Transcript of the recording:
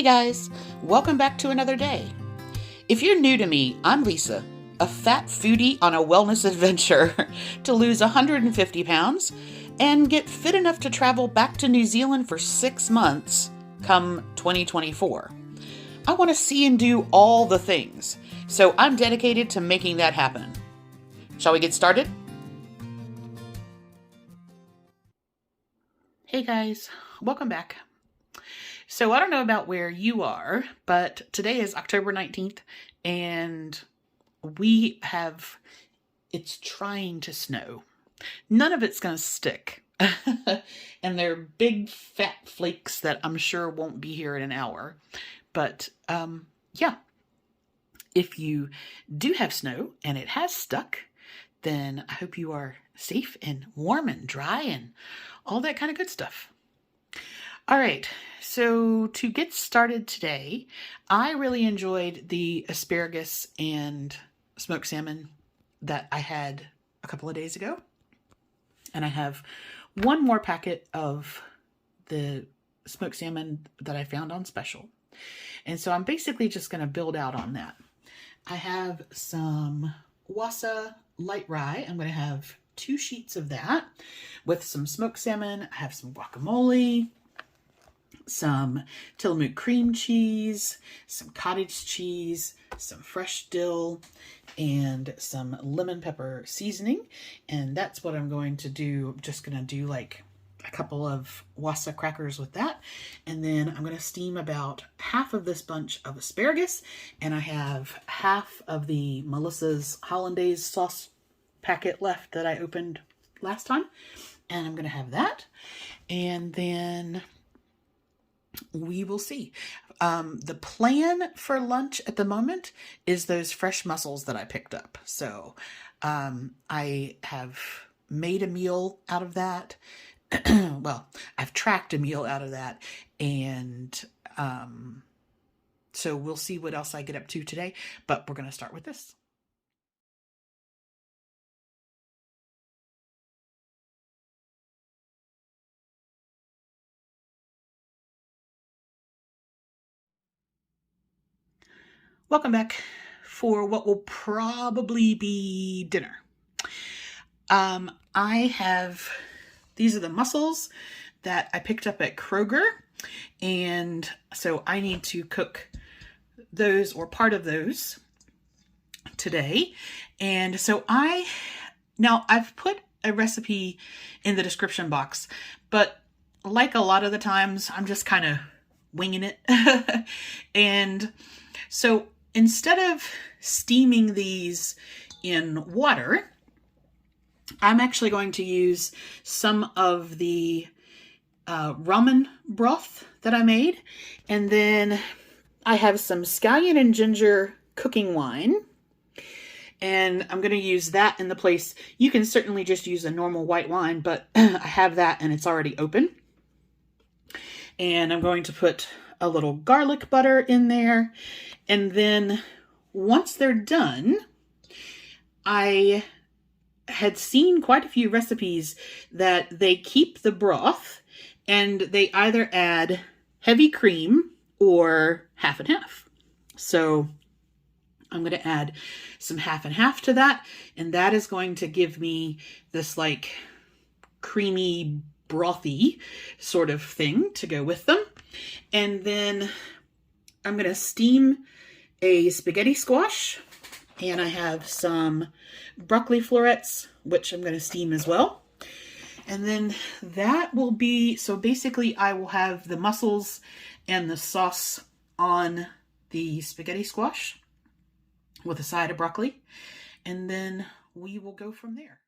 Hey guys, welcome back to another day. If you're new to me, I'm Lisa, a fat foodie on a wellness adventure to lose 150 pounds and get fit enough to travel back to New Zealand for 6 months come 2024. I want to see and do all the things, so I'm dedicated to making that happen. Shall we get started? Hey guys, welcome back. So I don't know about where you are, but today is October 19th and it's trying to snow. None of it's going to stick. And they're big fat flakes that I'm sure won't be here in an hour. But yeah, if you do have snow and it has stuck, then I hope you are safe and warm and dry and all that kind of good stuff. All right, so to get started today, I really enjoyed the asparagus and smoked salmon that I had a couple of days ago. And I have one more packet of the smoked salmon that I found on special. And so I'm basically just going to build out on that. I have some Wassa light rye. I'm going to have 2 sheets of that with some smoked salmon. I have some guacamole, some Tillamook cream cheese, some cottage cheese, some fresh dill, and some lemon pepper seasoning. And that's what I'm going to do. I'm just going to do like a couple of Wassa crackers with that. And then I'm going to steam about half of this bunch of asparagus. And I have half of the Melissa's Hollandaise Sauce packet left that I opened last time. And I'm going to have that. And then we will see. The plan for lunch at the moment is those fresh mussels that I picked up. So I have made a meal out of that. Well, I've tracked a meal out of that. And so we'll see what else I get up to today. But we're going to start with this. Welcome back for what will probably be dinner. These are the mussels that I picked up at Kroger, and so I need to cook those or part of those today. And so I've put a recipe in the description box, but like a lot of the times, I'm just kind of winging it. And so instead of steaming these in water, I'm actually going to use some of the ramen broth that I made. And then I have some scallion and ginger cooking wine. And I'm going to use that in the place. You can certainly just use a normal white wine, but I have that and it's already open. And I'm going to put a little garlic butter in there. And then once they're done, I had seen quite a few recipes that they keep the broth and they either add heavy cream or half and half. So I'm going to add some half and half to that. And that is going to give me this like creamy, brothy sort of thing to go with them. And then I'm going to steam a spaghetti squash. And I have some broccoli florets, which I'm going to steam as well. And then that will be, so basically I will have the mussels and the sauce on the spaghetti squash with a side of broccoli. And then we will go from there.